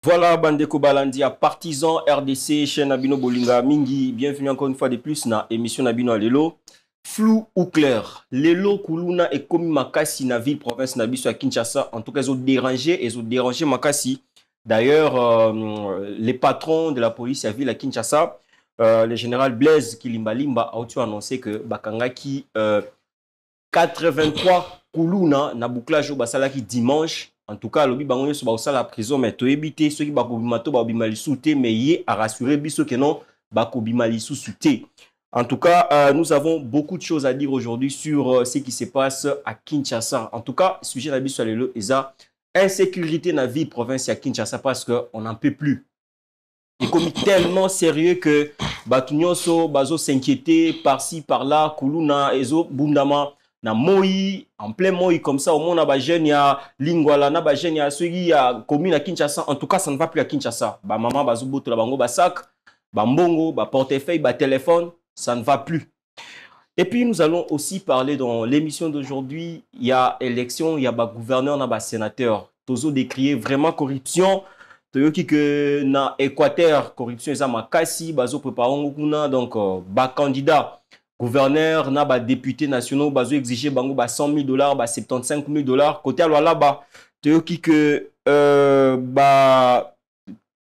Voilà, Bandeko Balandi, partisan RDC, chaîne Nabino Bolinga Mingi. Bienvenue encore une fois de plus dans l'émission Nabino Lelo. Flou ou clair, Lelo Kuluna et Komi Makasi na ville province Nabiso à Kinshasa. En tout cas, ils ont dérangé Makasi. D'ailleurs, les patrons de la police à ville à Kinshasa, le général Blaise Kilimbalimba a annoncé que Bakangaki 83 Kuluna na bouclage au Basalaki dimanche. En tout cas, lobi bango so ba la prison mais to ebité ceux qui ba ko bimato ba bimali souté mais yé a rassuré biso que non ba ko bimali souté. En tout cas, nous avons beaucoup de choses à dire aujourd'hui sur ce qui se passe à Kinshasa. En tout cas, sujet la biso lelo eza insécurité na vie province à Kinshasa parce que on n'en peut plus. Et comme tellement sérieux que Batunyoso bazo s'inquiéter par-ci par-là, Kuluna ezo bundama na moi en plein moi comme ça au monde na ba jeune ya lingwala na ba jeune ya soki ya commune à Kinshasa. En tout cas, ça ne va plus à Kinshasa. Ba maman bazo boto la bango ba sac, ba mbongo, ba portefeuille, ba téléphone, ça ne va plus. Et puis nous allons aussi parler dans l'émission d'aujourd'hui, il y a élection, il y a ba gouverneur na ba sénateur. Tozo décrier vraiment corruption. Toyoki que na Équateur corruption eza makasi bazo préparer ngokuna donc ba candidat gouverneur na ba député nationaux bazo exiger bango ba $100,000 ba $75,000 côté alors là-bas toyoki que ba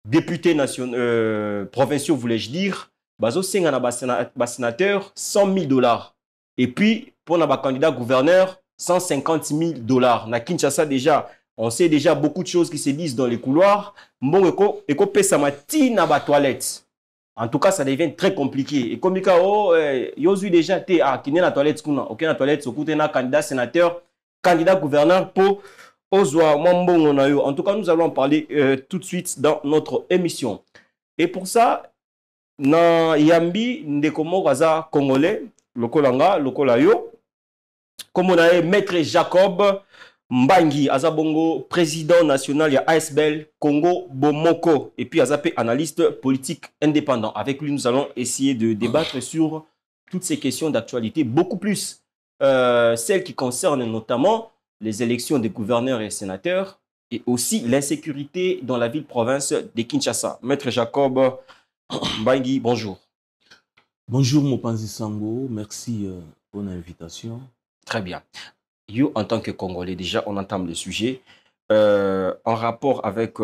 député national provinciaux voulais-je dire bazo senga na ba sénateur $100,000 et puis pour na ba candidat gouverneur $150,000 na Kinshasa déjà. On sait déjà beaucoup de choses qui se disent dans les couloirs. Bon, eko pesa mati na ba toilette. En tout cas, ça devient très compliqué. Et comme yozu déjà te qui n'est la toilette kuna, OK na toilette sokoute na candidat sénateur, candidat gouverneur pour ozwa mwambongo na yo. En tout cas, nous allons en parler tout de suite dans notre émission. Et pour ça, na yambi ndekomo waza congolais, lokolanga, lokola yo. Comme on a maître Jacob Mbangi, Azabongo, président national, il y a ASBL, Congo, Bomoko, et puis Azapé, analyste politique indépendant. Avec lui, nous allons essayer de débattre sur toutes ces questions d'actualité, beaucoup plus celles qui concernent notamment les élections des gouverneurs et sénateurs, et aussi l'insécurité dans la ville-province de Kinshasa. Maître Jacob Mbangi, bonjour. Bonjour Mopanzi Sango, merci pour l'invitation. Très bien. You, en tant que Congolais, déjà, on entame le sujet. En rapport avec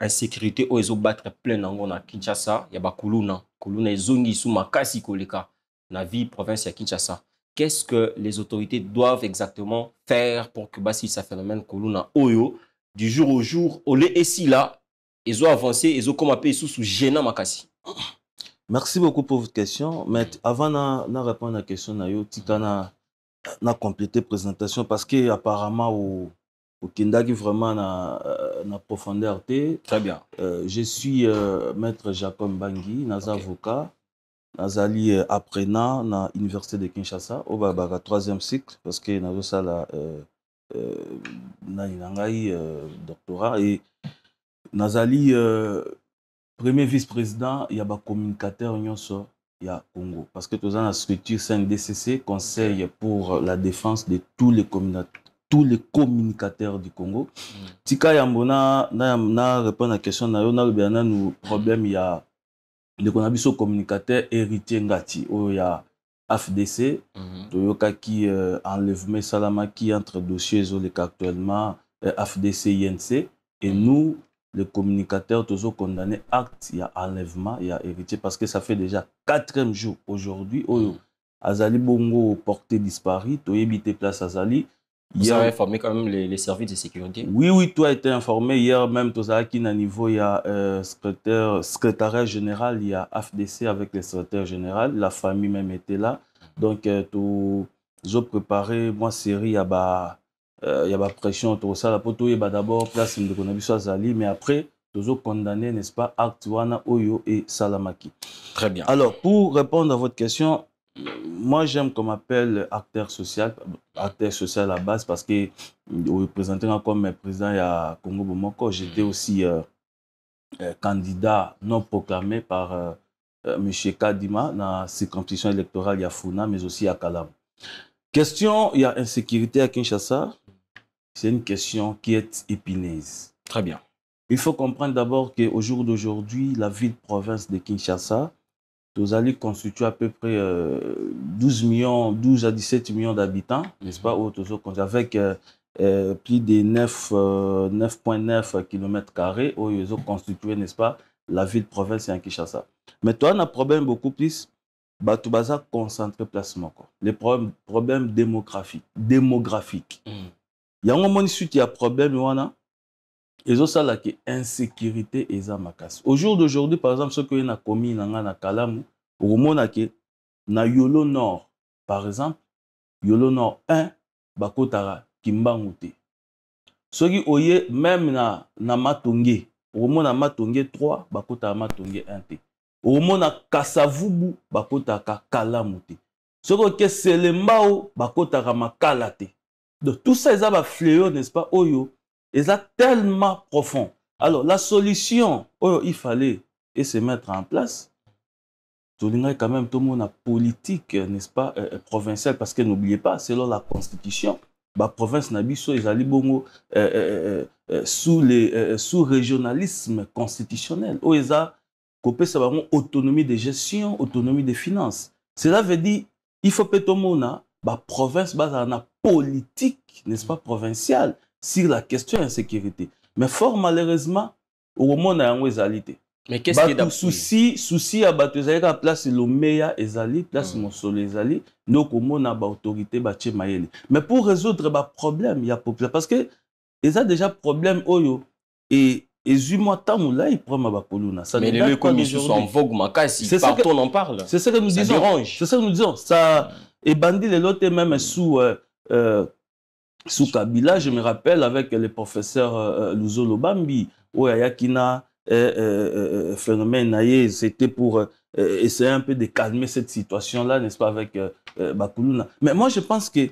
insécurité, où ils ont battre plein dans Kinshasa, il y a Kuluna. Kuluna est zone sous Makasi Koleka, la ville province de Kinshasa. Qu'est-ce que les autorités doivent exactement faire pour que si ça phénomène Kuluna Oyo, du jour au jour, au lait et si là, ils ont avancé, ils ont comme appelé sous gênant Makasi. Merci beaucoup pour votre question. Mais avant de répondre à la question, na complété présentation parce que apparemment au Kindaki vraiment na profondeur T. Très bien. Je suis maître Jacob Mbangi, naza avocat, nazali apprenant na université de Kinshasa au Babaka 3e cycle parce que nazo sala na doctorat et nazali premier vice-président il y a ba communicateur nyonso il y a Congo. Parce que nous avons la structure CNDCC, Conseil pour la défense de tous les communicateurs du Congo. Tika Yambona, na répondre à la question, na nous problème, il y a les communicateurs héritiers Ngati, il y a AFDC, Toyoka qui enlèvement Salama qui entre dossiers actuellement, AFDC, INC, et nous, les communicateurs, toujours condamnés, acte, il y a enlèvement, il y a héritier, parce que ça fait déjà 4e jour aujourd'hui. Azali Bongo porté disparu, tu as évité place Azali. Vous avez informé quand même les services de sécurité? Oui, tu as été informé. Hier même, tu as qui à niveau, il y a secrétariat général, il y a AFDC avec le secrétaire général, la famille même était là. Donc, j'ai préparé, moi, série, il y a la pression, tout ça, la poto, il y a d'abord place de Konabiso Azali, mais après, toujours condamné, n'est-ce pas, Actuana, Oyo et Salamaki. Très bien. Alors, pour répondre à votre question, moi, j'aime qu'on m'appelle acteur social à la base, parce que vous représentez comme président à Congo Bomoko, j'étais aussi candidat non proclamé par M. Kadima dans la circonscription électorale à Funa, mais aussi à Kalam. Question, il y a insécurité à Kinshasa. C'est une question qui est épineuse. Très bien. Il faut comprendre d'abord qu'au jour d'aujourd'hui, la ville-province de Kinshasa, vous allez constituer à peu près 12 à 17 millions d'habitants, n'est-ce pas, avec plus de 9,9 km², où ils ont constitué, n'est-ce pas, la ville-province de Kinshasa. Mais toi, on a un problème beaucoup plus, bah, tu vas concentrer placement. Les problèmes démographiques. Il y a un moment où il y a un problème, ils ont ça là qui insécurité et ça makas. Au jour d'aujourd'hui, par exemple, ce que a commis na Kalamu, au moment na Yolo Nord, par exemple, Yolo Nord 1, bakotara Kimbangute. Ce qui oye même na Matonge, au moment na Matonge 3, bakotara Matonge 1 te. Au moment na Kasavubu, bakotara Kalamute. Ce que c'est le Mao, bakotara Makalate. Donc tout ça, ils ont un fléau, n'est-ce pas, Oyo. Et ça tellement profond. Alors, la solution, il fallait se mettre en place. Tout le monde, quand même, tout le monde a politique, n'est-ce pas, provinciale, parce que n'oubliez pas, selon la Constitution, la province Nabiso, ils allaient bongo sous régionalisme constitutionnel. Ils ont coupé sa autonomie de gestion, autonomie de finances. Cela veut dire, il faut que tout le monde, la province, la politique, n'est-ce pas, provinciale, sur la question de l'insécurité. Mais fort malheureusement, au moment où on a une égalité. Mais qu'est-ce qui est d'abord souci à battre la place le meilleur ezali, place mon sol ezali, donc au monde a autorité baché maïli. Mais pour résoudre le problème, il y a problème parce que ils ont déjà problème oyo et moi tamoula il prend ma bakoluna. Mais les commissions sont en vogue makasi, partout on en parle. C'est ce que nous disons. C'est ce que nous disons. Ça et bandit les lots même sous Kabila, je me rappelle avec le professeur Luzo Lobambi, où Ayakina phénomène, c'était pour essayer un peu de calmer cette situation-là, n'est-ce pas, avec Bakuluna. Mais moi, je pense que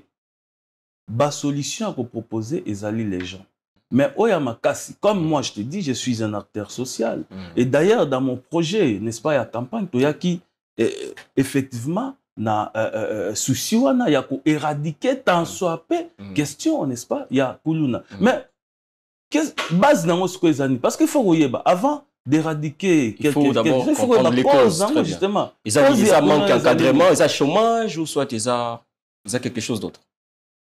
la solution pour proposer est d'aller les gens. Mais Oyamakasi, comme moi, je te dis, je suis un acteur social. Et d'ailleurs, dans mon projet, n'est-ce pas, il y a campagne, Toyaki, effectivement, na souci wana ya ko éradiquer tant soit peu question, n'est-ce pas, il y a kuluna mais base dans ce que parce qu'il faut yeba avant d'éradiquer il faut d'abord comprendre les causes, justement. Ils ont manque d'encadrement, ils ont chômage ou soit ils ont quelque chose d'autre,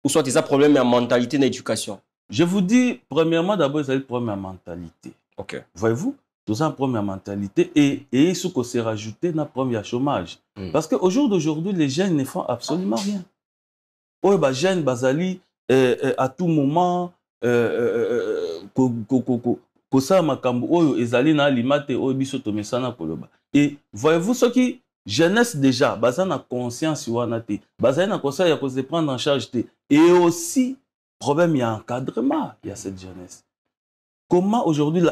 ou soit ils ont problème en mentalité d'éducation. Je vous dis premièrement d'abord ils ont le problème en mentalité. OK, voyez-vous, tout ça, première mentalité, et ce qu'on s'est rajouté dans le premier chômage. Parce qu'au jour d'aujourd'hui, les jeunes ne font absolument rien. Les jeunes, bazali, à tout moment, et voyez-vous ce qui, jeunesse déjà, bazan a conscience, bazan a conscience, il faut se prendre en charge. Et aussi, problème, il y a encadrement, il y a cette jeunesse. Comment aujourd'hui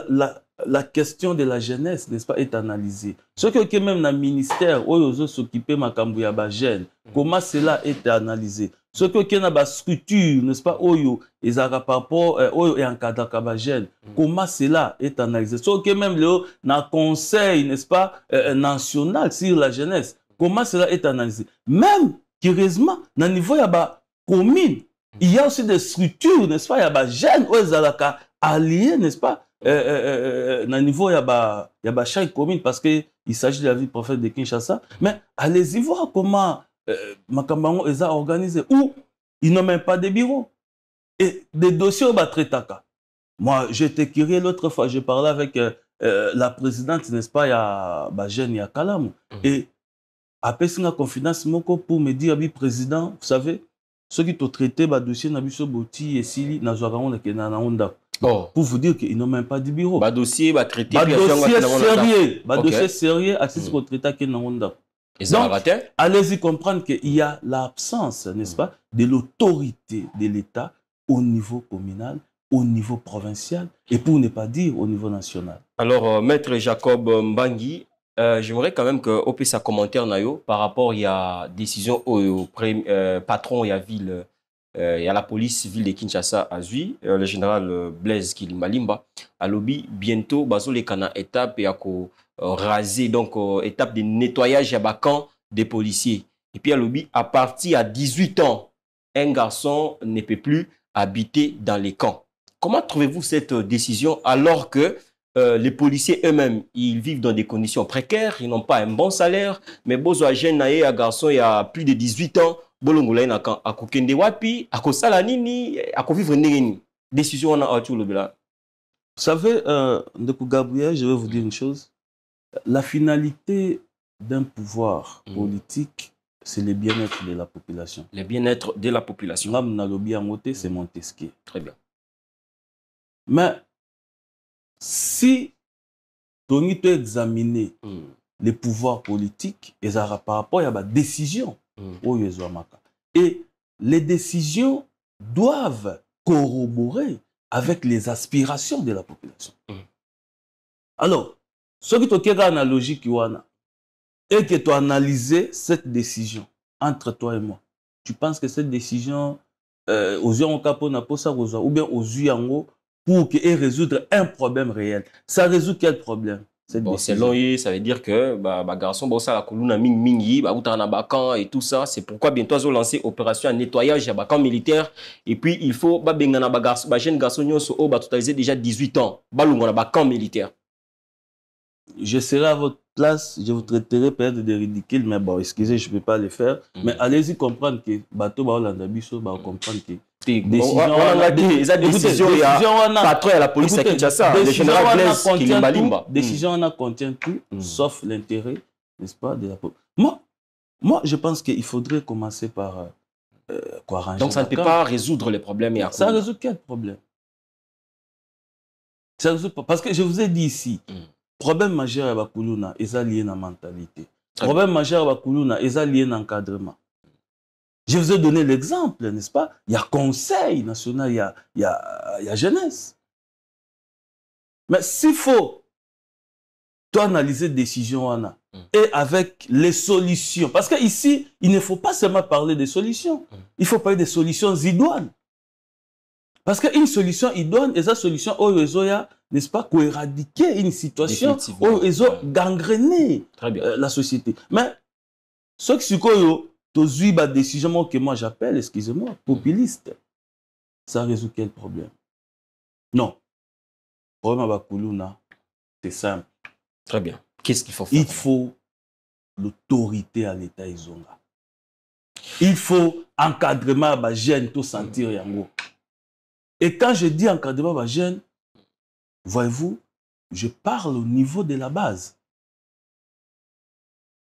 la question de la jeunesse, n'est-ce pas, est analysée. Ce que même dans le ministère, où ils s'occuper de la jeune, comment cela est analysé. Ce que dans la structure, n'est-ce pas, où ils ont par rapport au encadré de la jeune, comment cela est analysé. Ce que même dans le conseil, n'est-ce pas, national sur la jeunesse, comment cela est analysé. Même, curieusement, dans le niveau de la commune, il y a aussi des structures, n'est-ce pas, il y a des jeunes où ils ont alliés, n'est-ce pas, dans le niveau, il y a chaque commune parce qu'il s'agit de la ville prophète de Kinshasa. Mais allez-y voir comment Makambango est organisé. Ou ils n'ont même pas de bureau. Et des dossiers au Batretaka. Moi, j'étais curieux l'autre fois, je parlais avec la présidente, n'est-ce pas, il y a Bajen, il y a Kalam. Et après, c'est une confidence pour me dire, président, vous savez, ceux qui ont traité le dossier, Nabiso Boti et Sili, Nazoaramon et Nananda. Pour vous dire qu'ils n'ont même pas de bureau. Dossier, traité. Dossier sérieux, à ce qu'on traite à Kenanda. Donc, allez-y comprendre qu'il y a l'absence, n'est-ce pas, de l'autorité de l'État au niveau communal, au niveau provincial, et pour ne pas dire au niveau national. Alors, Maître Jacob Mbangi, j'aimerais quand même que vous puissiez commentaire par rapport à la décision au patron et à ville. Il y a la police ville de Kinshasa à Zui, le général Blaise Kilimalimba a lobby bientôt bazo les kana étape et à raser donc étape de nettoyage à bacan des policiers. Et puis à lobby à partir à 18 ans, un garçon ne peut plus habiter dans les camps. Comment trouvez-vous cette décision alors que les policiers eux-mêmes, ils vivent dans des conditions précaires, ils n'ont pas un bon salaire, mais bozo jeune naé un garçon il y a plus de 18 ans, bolongola na kan akokende wapi, akosala nini, akovivre ndengeni. Décision on a tout le blanc. Vous savez, Ndeko Gabriel, je vais vous dire une chose. La finalité d'un pouvoir politique, c'est le bien-être de la population. Le bien-être de la population. Ngam na lobi angote, c'est Montesquieu. Très bien. Mais si tu as examiné les pouvoirs politiques, et ça par rapport à la décision, et les décisions doivent corroborer avec les aspirations de la population. Alors, ce qui est une analogie et que tu as analysé cette décision entre toi et moi, tu penses que cette décision, aux yeux ou bien aux yeux pour résoudre un problème réel. Ça résout quel problème? Bon, selon lui, ça veut dire que garçon, bon, ça la colonne mingi, bakan et tout ça. C'est pourquoi bientôt ils ont lancé opération à nettoyage à bakan militaire. Et puis il faut jeune garçon totaliser déjà 18 ans. Balungana bakan militaire. Je serai à votre place, je vous traiterai peut-être de ridicule, mais bon, excusez, je ne peux pas le faire. Mais allez-y comprendre que bateau ba Hollande biso ba comprendre que décision il y a patron à la police à Kinshasa, le général Blaise Kilimbalimba. Décision on a contient tout, sauf l'intérêt, n'est-ce pas, de la population. Moi, je pense qu'il faudrait commencer par quoi arranger. Donc ça ne peut pas résoudre les problèmes. Ça résout quel problème? Ça résout pas. Parce que je vous ai dit ici, problème majeur à Bakuluna est lié à la mentalité. Problème majeur à Bakuluna est lié à l'encadrement. Je vous ai donné l'exemple, n'est-ce pas? Il y a Conseil national, il y a jeunesse. Mais s'il faut analyser les décisions et avec les solutions, parce qu'ici, il ne faut pas seulement parler des solutions, il faut parler des solutions idoines. Parce qu'une solution idoine, et cette solution, n'est-ce pas, pour éradiquer une situation où ils ont gangréné la société. Mais ce qui est la décision que moi j'appelle, excusez-moi, populiste, ça résout quel problème? Non. Le problème à Bakuluna, c'est simple. Très bien. Qu'est-ce qu'il faut faire? Il faut l'autorité à l'État Izonga. Il faut encadrement à la jeune, tout sentir yango. Et quand je dis encadrement à la jeune, voyez-vous, je parle au niveau de la base.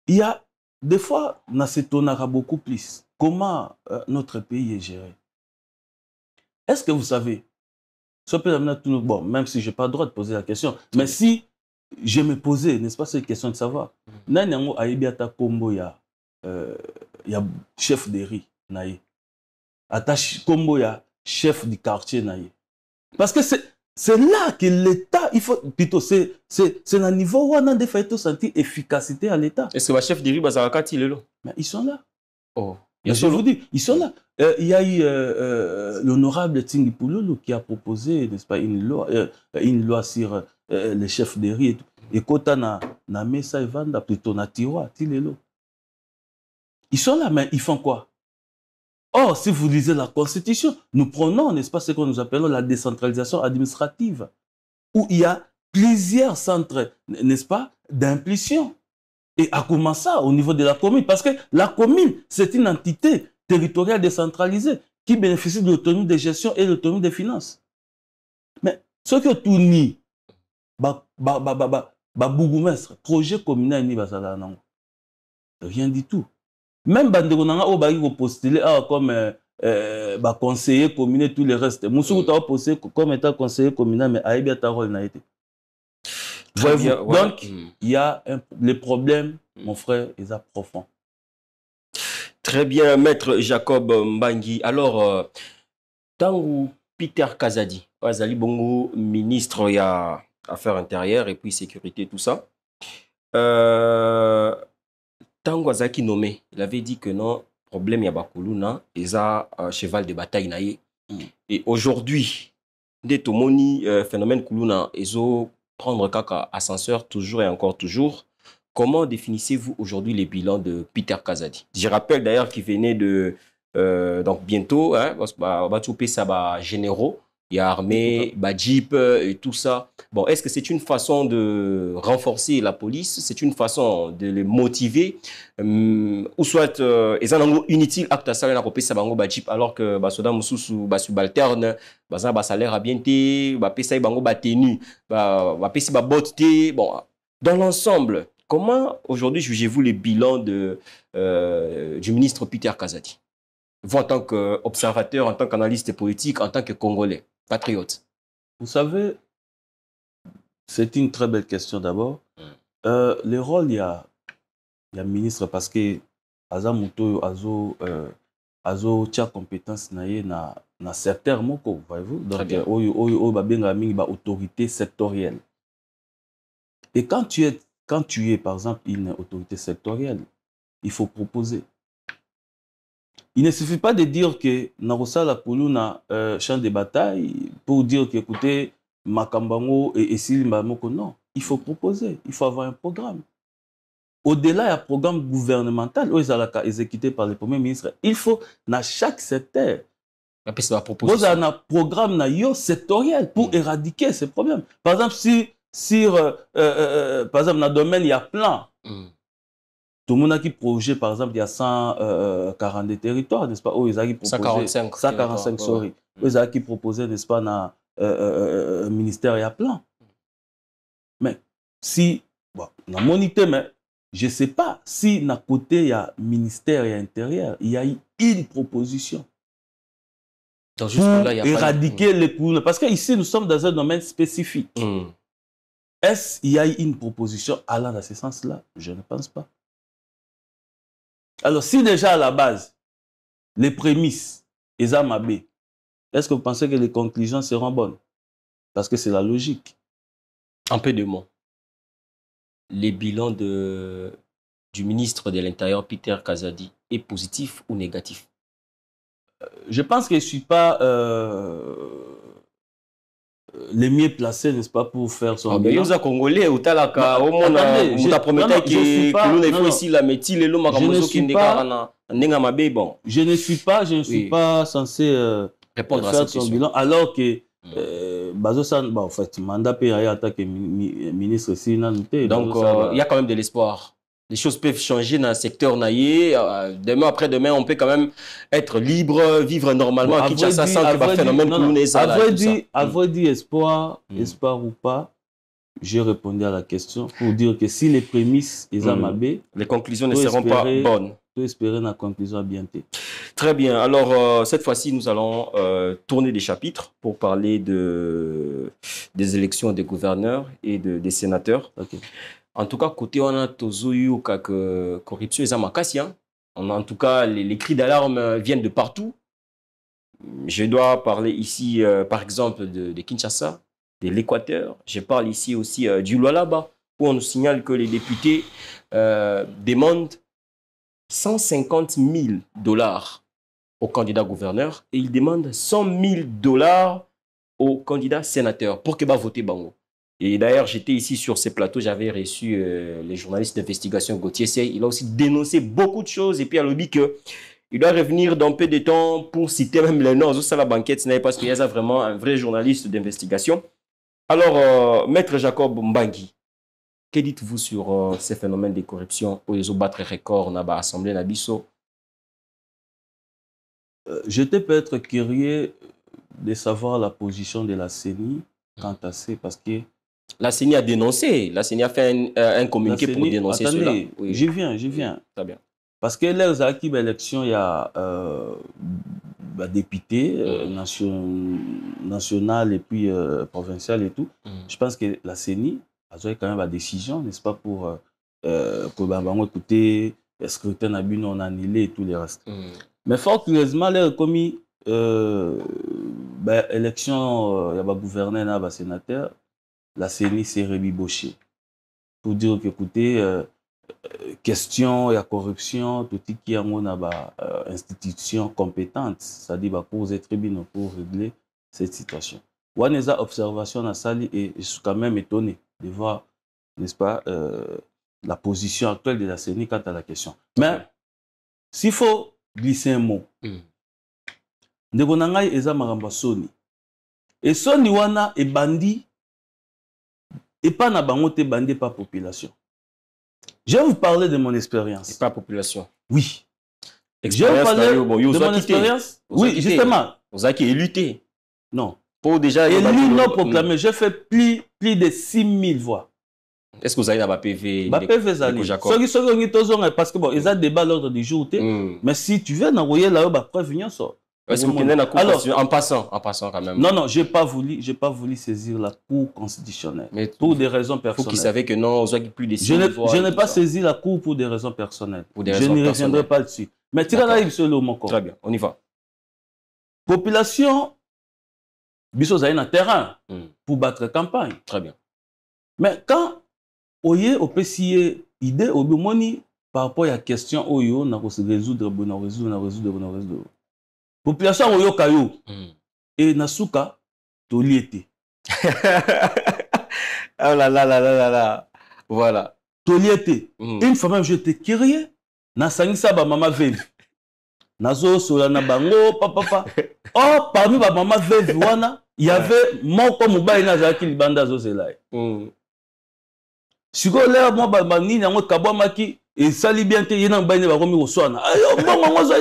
Il y a des fois, on s'étonnera beaucoup plus. Comment notre pays est géré? Est-ce que vous savez, bon, même si je n'ai pas le droit de poser la question, mais si je me posais, n'est-ce pas, cette question de savoir, il y a chef de riz, attache Kombo, il y a chef du quartier. Parce que c'est là que l'État, il faut plutôt, c'est un niveau où on a des faits de sentir efficacité à l'État. Est-ce que le chef de riz, mais ils sont là. Oh. Je vous dis, ils sont là. Il y a eu l'honorable Tingi Pouloulou qui a proposé, n'est-ce pas, une loi sur les chefs de riz. Et quand on a mis ça, plutôt na tiroir, ils sont là, mais ils font quoi? Or, si vous lisez la Constitution, nous prenons, n'est-ce pas, ce que nous appelons la décentralisation administrative, où il y a plusieurs centres, n'est-ce pas, d'impulsion. Et à commencer au niveau de la commune, parce que la commune, c'est une entité territoriale décentralisée qui bénéficie de l'autonomie de gestion et de l'autonomie des finances. Mais ce que tout ni, bougumestre, projet communal ni rien du tout. Même Bandegonanga au Bagi postulé comme conseiller communal, tout le reste. Moussou t'a posé comme étant conseiller communal, mais Aïbia Tarol n'a été. Donc, il y a les problèmes, mon frère, ils sont profonds. Très bien, maître Jacob Mbangi. Alors, tant Peter Kazadi, Azali Bongo, ministre, il y a Affaires intérieures et puis sécurité, tout ça. Tango Azaki nommé, il avait dit que non, problème il y a Bakuluna, il y a un cheval de bataille naïe. Et aujourd'hui, dès Tomoni, phénomène Kuluna, ils ont prendre caca ascenseur toujours et encore toujours. Comment définissez-vous aujourd'hui les bilans de Peter Kazadi? Je rappelle d'ailleurs qu'il venait de donc bientôt, hein, on va tout payer ça généraux. il y a armée, bah, Jeep et tout ça. Bon, est-ce que c'est une façon de renforcer la police? C'est une façon de les motiver? Ou soit, ils ont inutile acte à ça, ils ont ça, bah, Jeep, alors que bah, soda mususu, bah, subalterne, bah, ça, bah, salaire à bien té, bah, pesa, bah, tenue, bah, pesa, bah, botte té. Bon, dans l'ensemble, comment aujourd'hui jugez-vous le bilan du ministre Peter Kazadi? Vous, en tant qu'observateur, en tant qu'analyste politique, en tant que Congolais, patriote. Vous savez, c'est une très belle question d'abord. Le rôle, il y a ministre parce que Azamuto, Azo, tia compétence na secteur moko, voyez-vous. Donc, autorité sectorielle. Et quand tu es, par exemple, une autorité sectorielle, il faut proposer. Il ne suffit pas de dire que Narosa la Puluna champ de bataille pour dire que, écoutez, Makambango et Silimamoko, non. Il faut proposer, il faut avoir un programme. Au-delà, il y a un programme gouvernemental où ils sont exécutés par le Premier ministre. Il faut, dans chaque secteur, vous avez un programme sectoriel pour éradiquer ces problèmes. Par exemple, par exemple, dans le domaine, il y a plein. Tout le monde a qui projet, par exemple, il y a 140 territoires, n'est-ce pas? Oh, ils ont qui proposé 145, sorry. Ils ont qui proposé, n'est-ce pas, dans le ministère, il y a plein. Mais si, bon, dans mon idée, mais je ne sais pas si, d'un côté, il y a ministère et intérieur, il y a une proposition. Donc, pour là, il y a éradiquer les problèmes. Parce qu'ici, nous sommes dans un domaine spécifique. Est-ce qu'il y a une proposition allant dans ce sens-là? Je ne pense pas. Alors, si déjà à la base, les prémices, les amabés, est-ce que vous pensez que les conclusions seront bonnes? Parce que c'est la logique. Un peu de mots. Les bilans du ministre de l'Intérieur, Peter Kazadi, est positif ou négatif? Je pense que je ne suis pas les mieux placés, n'est-ce pas, pour faire son bilan. Mais Congolais, au Talaka, au monde, je ne suis pas censé répondre faire à cette son question. Bilan, alors que Bazosan, en fait, mandat paye en tant que ministre ici. Donc, il y a quand même de l'espoir. Les choses peuvent changer dans le secteur naïe. Demain après-demain, on peut quand même être libre, vivre normalement à Kinshasa sans qu'il y ait un phénomène à vrai dire, espoir ou pas, j'ai répondu à la question pour dire que si les prémices, les conclusions ne seront pas bonnes. On peut espérer la conclusion à bientôt. Très bien. Alors, cette fois-ci, nous allons tourner des chapitres pour parler des élections des gouverneurs et des sénateurs. Okay. En tout cas, côté on a tozoyu que corruption et zamakassia. En tout cas, les cris d'alarme viennent de partout. Je dois parler ici, par exemple, de Kinshasa, de l'Équateur. Je parle ici aussi du Lualaba, où on nous signale que les députés demandent 150 000 $ au candidat gouverneur et ils demandent 100 000 $ au candidat sénateur pour qu'il va voter Bango. Et d'ailleurs, j'étais ici sur ces plateaux, j'avais reçu les journalistes d'investigation Gauthier Sey. Il a aussi dénoncé beaucoup de choses et puis il a dit qu'il doit revenir dans peu de temps pour citer même les noms. Ça, la banquette, parce qu'il y a vraiment un vrai journaliste d'investigation. Alors, Maître Jacob Mbangi, que dites-vous sur ces phénomènes de corruption où ils ont battu record dans l'Assemblée Nabiso? J'étais peut-être curieux de savoir la position de la CENI quant à ça, parce que la CENI a dénoncé, la CENI a fait un communiqué pour dénoncer cela. Oui. J'y viens. Très bien. Parce que les acquis d'élection, il y a député national et puis provincial et tout. Je pense que la CENI a quand même la décision, n'est-ce pas, pour écouter le scrutin à but non annulé et tout le reste. Mais fort curieusement, les commis élection, il y a gouverneur, il y a sénateur, la CENI s'est rebibochée pour dire que, écoutez, question, il y a corruption, tout ce qui est une institution compétente, c'est-à-dire pour les tribunaux pour régler cette situation. On a des observations dans la salle et je suis quand même étonné de voir, n'est-ce pas, la position actuelle de la CENI quant à la question. Mais s'il faut glisser un mot, Ndegonangai eza maramba soni. Et son niwana et bandi et pas na bango te bandi pas population. Je vais vous parler de mon expérience. Et pas population. Oui. Je vais vous parler de mon expérience. Oui, justement. Vous avez éluté. Non. Pour déjà élu non proclamé. J'ai fait plus de 6000 voix. Est-ce que vous avez un PV? PV Zali. Parce que bon, ils ont débat l'ordre du jour. Mais si tu veux, n'envoyer là-haut, preuve, viens ça. Alors, en passant quand même. Non, j'ai pas voulu saisir la Cour constitutionnelle. Mais pour des raisons personnelles. Faut qu'ils savaient que non, vous avez plus de Je n'ai pas saisi la Cour pour des raisons personnelles. Je n'y reviendrai pas dessus. Mais tu vas sur le mot. Très bien, on y va. Population, biso zaï na terrain pour battre campagne. Très bien. Mais quand oye opesiye idée obimoni par rapport à la question oyo na ko se résoudre. Population oyo kayo et nasuka toliete. Oh là là là là là. Voilà. Toliete. Une fois même j'étais curieux na sangisa ba mama veuve. Nazo sola na bango papa. Oh parmi ba mama veuve wana il y avait mon comme ba ina za ki libanda zo selai. Siko là moi ba nini yango kabwamaki et sali bien te yena ba ba komi koswana. Ayo bongo zo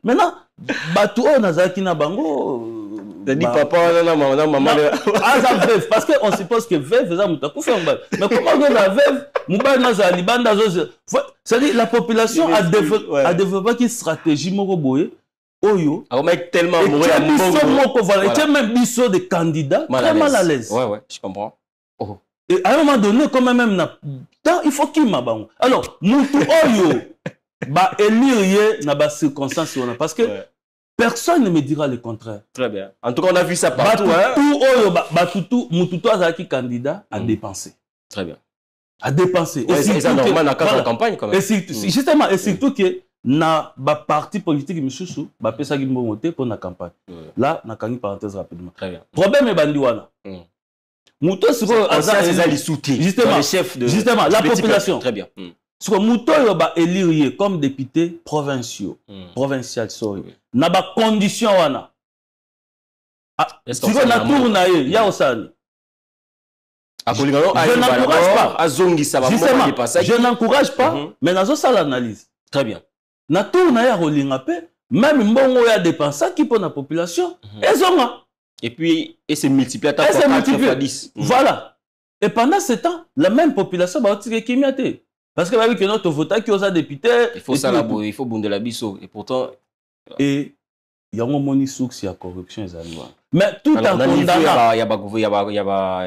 maintenant batu o nazaki na bango. T'as dit papa na maman. Ah ça veuve parce que on suppose que veuve ça muta kufa mbala. Mais comment que la veuve muba na za libanda zo c'est-à-dire la population a développé une stratégie moko boye oyo tellement voilà et même biso des candidats très mal à l'aise. Ouais, je comprends. Oh. Et à un moment donné quand même il faut qu'il m'a bango. Alors mutu oyo ba élire na ba circonstances parce que personne ne me dira le contraire. Très bien. En tout cas, on a vu ça partout. Mututu azaki candidat à dépenser. Très bien. À dépenser. Et c'est normal dans la campagne quand même. Justement, et surtout que na ba parti politique misusu ba pesa ki mbongote pour la campagne. Là, na kangi parenthèse rapidement. Très bien. Problème est bandi wana. Muto siko azali soutien. Justement, le chef de la population. Très bien. Siko muto yo ba élire comme député provincial, sorry. Na ba condition wana. Siko na tour na ye ya osani. Je n'encourage pas, mais nazo ça l'analyse. Très bien. Na tour na ya rolinga pe, même mbongo ya dépenser qui pour la population, et puis et c'est multiplié à 10. Voilà. Et pendant ce temps, la même population va tirer kimiate. Parce que avec notre vote qui aux député, il faut ça là, il faut bonder la biso et pourtant et il y a un moni source il y a corruption les amis. Mais tout en condamnant il y a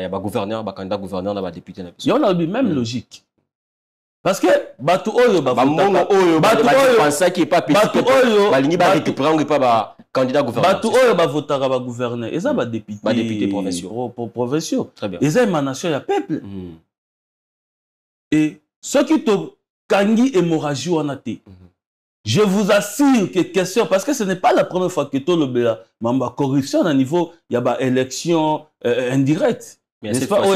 gouverneur, candidat gouverneur là député là. Il y a même logique. Parce que batu oyo ba pensa qui est pas petit ba lingi ba récupérer pas ba candidat gouverneur. Batu oyo ba votera ba gouverneur et ça ba député provinciaux. Très bien. Et ça émanation ya peuple. Et ce qui te kangi hémorragie wana te. Je vous assure que question, parce que ce n'est pas la première fois que tout le mamba corruption à niveau, il y a une élection indirecte. Mais cette fois-ci,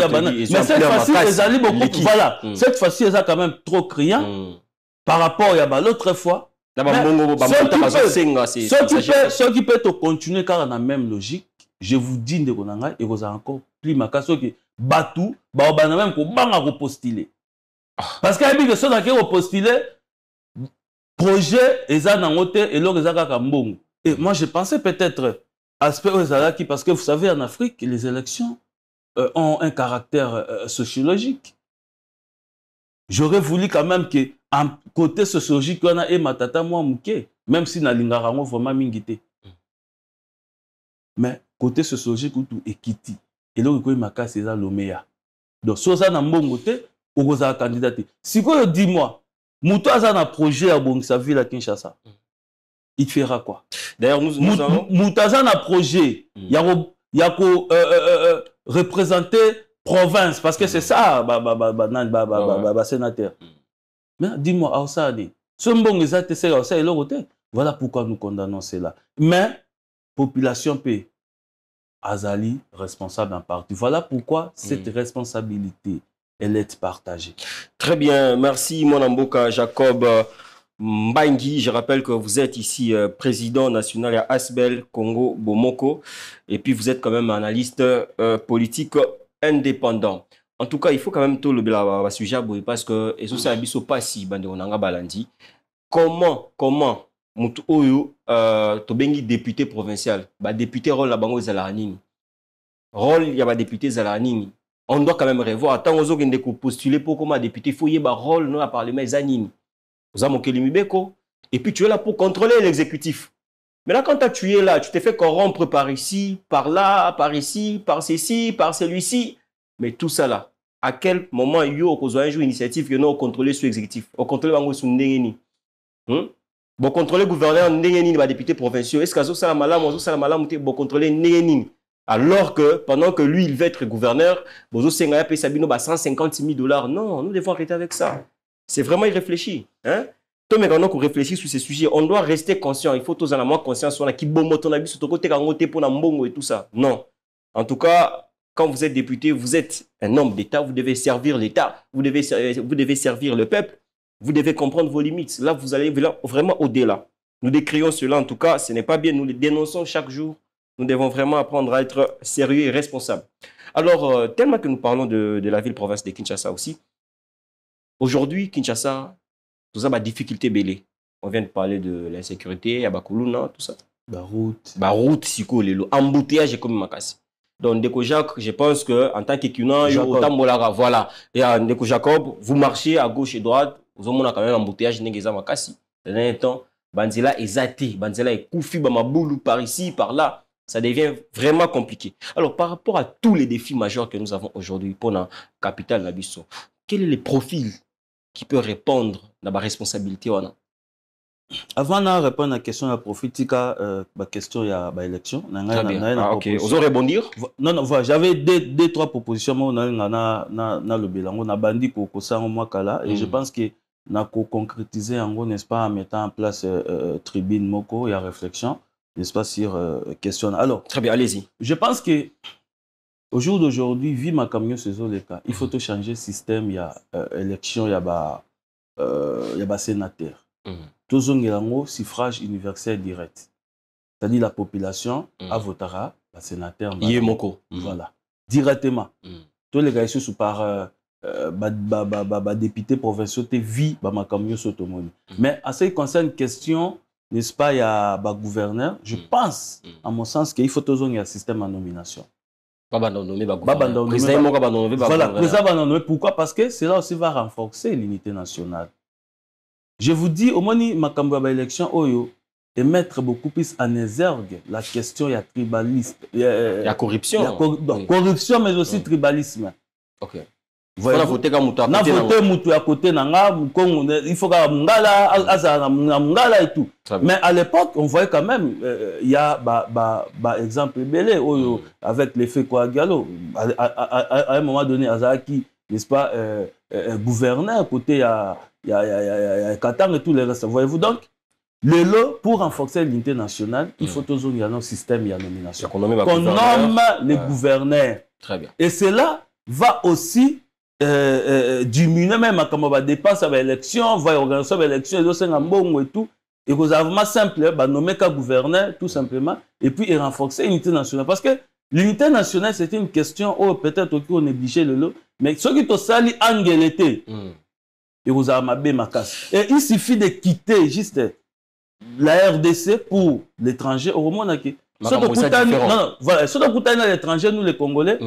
ils allaient beaucoup. Voilà, cette fois-ci, ils sont quand même trop criants par rapport à l'autre fois. Ceux qui peuvent continuer car on a la même logique, je vous dis de Konanga et vous avez encore plus ma casse que Batou, même pour banga repostuler. Parce qu'il y a des gens qui repostuler. Projet et l'or. Et moi je pensais peut-être aspect aux parce que vous savez en Afrique les élections ont un caractère sociologique. J'aurais voulu quand même que en côté sociologique on a et matata moi mouké même si na lingarango vraiment mingité. Mais côté sociologique tout équité et là ko maka c'est ça l'oméa. Donc soza na mbongote ou za candidat. Si quoi dis-moi Mouto a un projet à Bongisa ville à Kinshasa. Il te fera quoi? D'ailleurs, nous avons... Mouto a un projet. Il y a représenter province. Parce que c'est ça, sénateur. Mais dis-moi, voilà pourquoi nous condamnons cela. Mais, population P. Azali, responsable d'un parti. Voilà pourquoi cette responsabilité elle est partagée. Très bien, merci mon Amboka Jacob Mbangi, je rappelle que vous êtes ici président national à Asbel Congo Bomoko et puis vous êtes quand même analyste politique indépendant. En tout cas, il faut quand même tout le sujet parce que et ça biso pas si bande onanga balandi. Comment mutu oyo to bengi député provincial, ba député rôle la bango ezala nini? Rôle il y a ba député ezala nini? On doit quand même revoir tant aux autres qui postuler pour comme député, il faut y avoir rôle dans le parlement zanini. Vous avez moqué l'imibeko et puis tu es là pour contrôler l'exécutif. Mais là quand tu es là, tu t'es fait corrompre par ici, par là, par ici, par ceci, par celui-ci, mais tout ça là. À quel moment il y a un jour initiative que nous contrôler sur l'exécutif, on contrôle bango sur ndengeni. Bon contrôler gouverneur ndengeni ba député provinciaux. Est-ce que ça la malam, bon contrôler ndengeni. Alors que pendant que lui il va être gouverneur, bozo senga paye Sabino ba $150,000. Non, nous devons arrêter avec ça. C'est vraiment irréfléchi, hein? Toi mais quand on réfléchit sur ces sujets, on doit rester conscient. Il faut tous en avoir conscience sur la qui bombe ton avis sur ton côté quand on pour na mbongo et tout ça. Non. En tout cas, quand vous êtes député, vous êtes un homme d'État, vous devez servir l'État, vous devez servir le peuple, vous devez comprendre vos limites. Là, vous allez vraiment au-delà. Nous décrions cela, en tout cas, ce n'est pas bien, nous les dénonçons chaque jour. Nous devons vraiment apprendre à être sérieux et responsables. Alors, tellement que nous parlons de la ville-province de Kinshasa aussi, aujourd'hui, Kinshasa, tout ça, ma difficulté belée. On vient de parler de l'insécurité, il y a Bakuluna, tout ça. Route, siko, les embouteillage comme Makassi. Donc, Ndeko Jacques, je pense qu'en tant qu'écunant, voilà. Et à Ndeko Jacob, vous marchez à gauche et droite, vous avez quand même embouteillage Negeza Makassi. De dernier temps, Banzela est zaté, Banzela est koufi, Bamaboulou par ici, par là. Ça devient vraiment compliqué. Alors, par rapport à tous les défis majeurs que nous avons aujourd'hui pour la capitale Nabiso, quel est le profil qui peut répondre à la responsabilité? Avant de répondre à la question de la profitica, la question de l'élection, ok. Vous allez rebondir? Non, voilà, j'avais deux, trois propositions. On a le bilan, on a bandi pour ça en mois kala, et je pense que on a concrétisé en gros, n'est-ce pas, en mettant en place tribune Moko et à réflexion, n'est-ce pas, sur question. Alors, très bien, allez-y. Je pense que au jour d'aujourd'hui, vu ma camion ce les cas, il faut tout changer le système. Il y a élection, il y a sénateur. Tout le suffrage universel direct. C'est-à-dire la population a votera le sénateur. Voilà. Directement. Tous les gars sont par députés provinciaux te vie ma camion sotomoni. Mais à ce qui concerne la question, n'est-ce pas, il y a gouverneur, je pense, à mon sens, qu'il faut toujours un système en nomination. Voilà, pourquoi? Parce que cela aussi va renforcer l'unité nationale. Je vous dis, au moins, ma élection, et mettre beaucoup plus en exergue la question, il y a tribalisme. Il y a corruption. Corruption, mais aussi tribalisme. Ok. On a voté à côté, il faut et tout. Mais à l'époque, on voyait quand même, il y a exemple belé avec l'effet Kouagalo. À un moment donné, Azaki, n'est-ce pas, gouverneur, côté, il y a Qatar et tout le reste. Voyez-vous donc, pour renforcer l'unité nationale, il faut toujours y avoir un système, il y a nomination. Qu'on nomme les gouverneurs. Très bien. Et cela va aussi diminuer même quand on va dépenser à l'élection, va organiser l'élection, et tout. Et vous avez vraiment simple, nommer qu'un gouverneur, tout simplement, et puis renforcer l'unité nationale. Parce que l'unité nationale, c'était une question, peut-être qu'on négligeait le lot, mais ceux qui ont sali angeleté, et vous avez mabé ma casse. Et il suffit de quitter juste la RDC pour l'étranger, au moment où voilà, ceux qui ont l'étranger, nous les Congolais,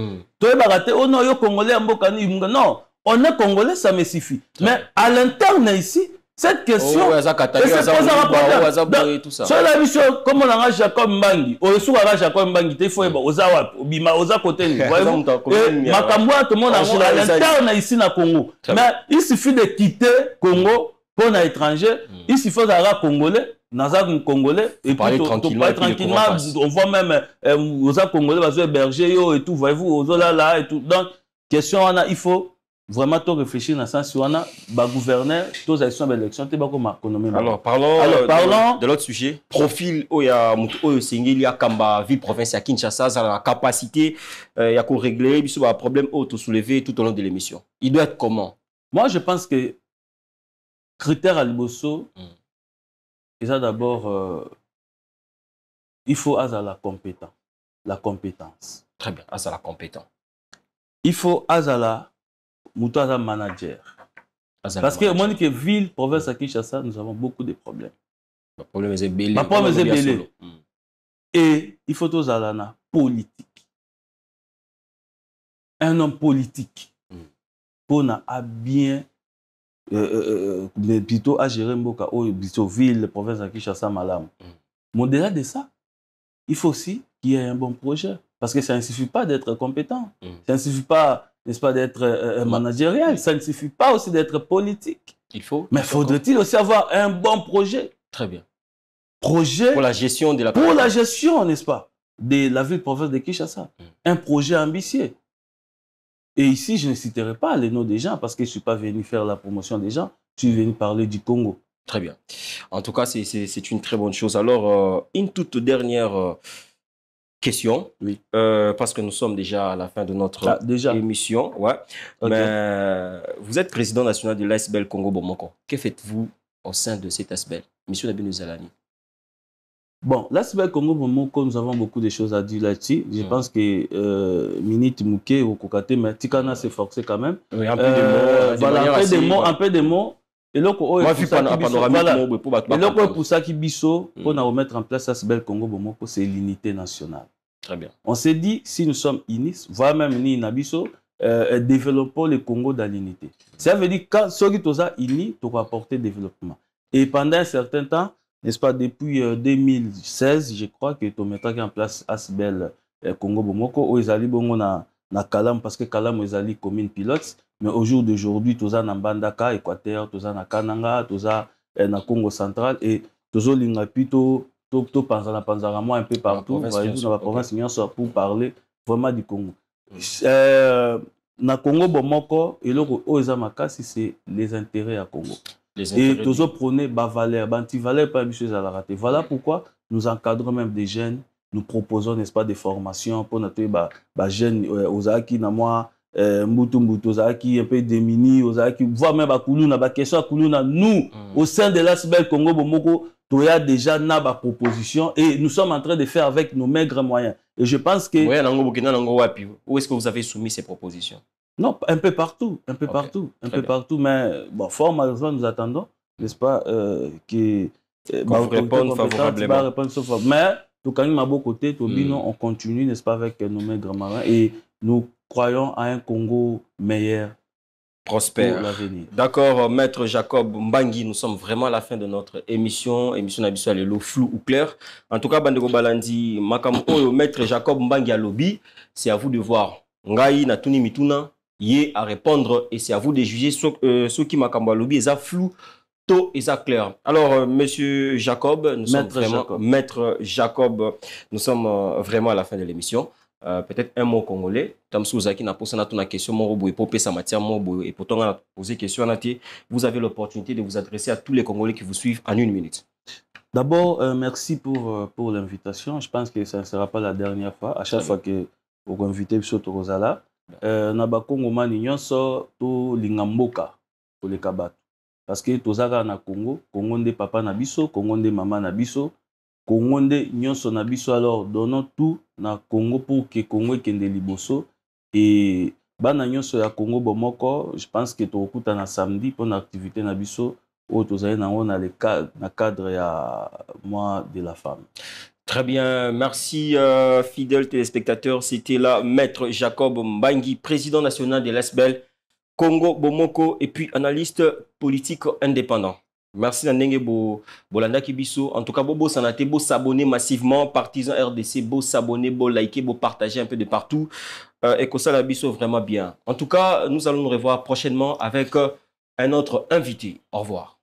non, on est Congolais, ça me suffit. Mais à l'interne ici, cette question, comme on a Jacob Mbangi, il faut côté, à l'interne ici na Congo. Mais il suffit de quitter Congo pour l'étranger, il suffit d'avoir Congolais. Congolais et puis tranquillement, on voit même aux Congolais va héberger et tout, voyez-vous, aux là et tout. Donc question il faut vraiment tout réfléchir dans le sens où on a gouverneur tous les élections d'élection t'es pas comme économie. Alors parlons de l'autre sujet, profil il y a il y a Kamba ville province à Kinshasa, ça a la capacité il y a qu'on régler il y a un problème auto soulever tout au long de l'émission. Il doit être comment? Moi je pense que critère à Liboso Et ça d'abord, il faut la compétence. Très bien, la compétence. Il faut la manager. Parce que moi, que ville, province à Kinshasa, nous avons beaucoup de problèmes. Le problème est belé. Et il faut tous la politique. Un homme politique pour bien mais plutôt à gérer Mboka ou ville, province à Kinshasa, Malam. Mais au-delà de ça, il faut aussi qu'il y ait un bon projet. Parce que ça ne suffit pas d'être compétent. Ça ne suffit pas, n'est-ce pas, d'être managérial. Ça ne suffit pas aussi d'être politique. Mais faudrait-il aussi avoir un bon projet. Très bien. Projet pour la gestion de la pour la gestion, n'est-ce pas, de la ville-province de Kinshasa. Un projet ambitieux. Et ici, je ne citerai pas les noms des gens parce que je ne suis pas venu faire la promotion des gens. Je suis venu parler du Congo. Très bien. En tout cas, c'est une très bonne chose. Alors, une toute dernière question. Oui. Parce que nous sommes déjà à la fin de notre émission. Ouais. Okay. Mais vous êtes président national de l'ASBEL Congo Bomoko. Que faites-vous au sein de cet ASBEL? Monsieur Nabino Zalani. Bon, l'ASBEL Congo Bomoko, nous avons beaucoup de choses à dire là-dessus. Je pense que Minute Mouké ou Kokate, mais Tikana s'est forcé quand même. Oui, un peu de mots. Voilà, un peu de mots. Et là, pour ça qui biso, pour remettre en place l'ASBEL Congo Bomoko, c'est l'unité nationale. Très bien. On s'est dit, si nous sommes unis, voire même ni Nabiso, développons le Congo dans l'unité. Ça veut dire que quand ceux qui sont unis, tu vas apporter développement. Et pendant un certain temps, n'est-ce pas, depuis 2016, je crois que tu mettras en place ASBEL Congo Bomoko, où ils allaient na Kalam, parce que Kalam, ils allaient commune pilote. Mais au jour d'aujourd'hui, tu as na Mbandaka, Équateur, tu as na Kananga, tu as na Congo central, et tu as l'Ingapi, un peu partout, dans la province, pour parler vraiment du Congo. Na Congo Bomoko, et là, c'est les intérêts à Congo. Et tous prenez valeur, anti-valeur, pas chose à la rater. Voilà pourquoi nous encadrons même des jeunes, nous proposons, n'est-ce pas, des formations pour notre jeunes, aux acquis, Mbutu, aux acquis, un peu démunis, aux acquis, voire même à Koulouna, question à Koulouna, nous, au sein de l'ASBEL Congo Bomoko, il y a déjà une proposition et nous sommes en train de faire avec nos maigres moyens. Et je pense que... Où est-ce que vous avez soumis ces propositions? Non, un peu partout, partout, mais bon, fort malheureusement, nous attendons, n'est-ce pas, que... vous répondre favorablement. Mais, tout quand même à beau côté, on continue, n'est-ce pas, avec nos maigres marins et nous croyons à un Congo meilleur. Prospère. D'accord, Maître Jacob Mbangi, nous sommes vraiment à la fin de notre émission Nabiswa Lelo, flou ou clair. En tout cas, Bandego Balandi, Maître Jacob Mbangi à lobby, c'est à vous de voir. Ngai Natuni Mituna, yé à répondre et c'est à vous de juger ceux qui Makambo à lobby, est flou, tôt et clair. Alors, Monsieur Jacob, Maître Jacob, nous sommes vraiment à la fin de l'émission. Peut-être un mot congolais. Tamsouzaki n'a posé une question, et pourtant on a posé question. Vous avez l'opportunité de vous adresser à tous les Congolais qui vous suivent en 1 minute. D'abord, merci pour l'invitation. Je pense que ça ne sera pas la dernière fois. À chaque fois que vous invitez M. Torozala, Naba Congo Mani Nyonso to Lingamboka pour les Kabat. Parce que Tozaka na Congo, Congo de papa Nabiso, Congo de maman Nabiso. Congo nde nyonso na biso, alors donnons tout na Congo pour que Congo kende liboso et bana nyonso ya Congo Bomoko. Je pense que tokuta na samedi pour une activité na biso au tozali nango na cadre ya mois de la femme. Très bien, merci fidèles téléspectateurs. C'était là Maître Jacob Mbangi, président national de l'ASBEL Congo Bomoko et puis analyste politique indépendant. Merci Nandenge Bolanda Kibiso. En tout cas, Bobo Sanate, Bo s'abonner massivement. Partisans RDC, Bo s'abonner, Bo liker, Bo partager un peu de partout. Et que ça la biso vraiment bien. En tout cas, nous allons nous revoir prochainement avec un autre invité. Au revoir.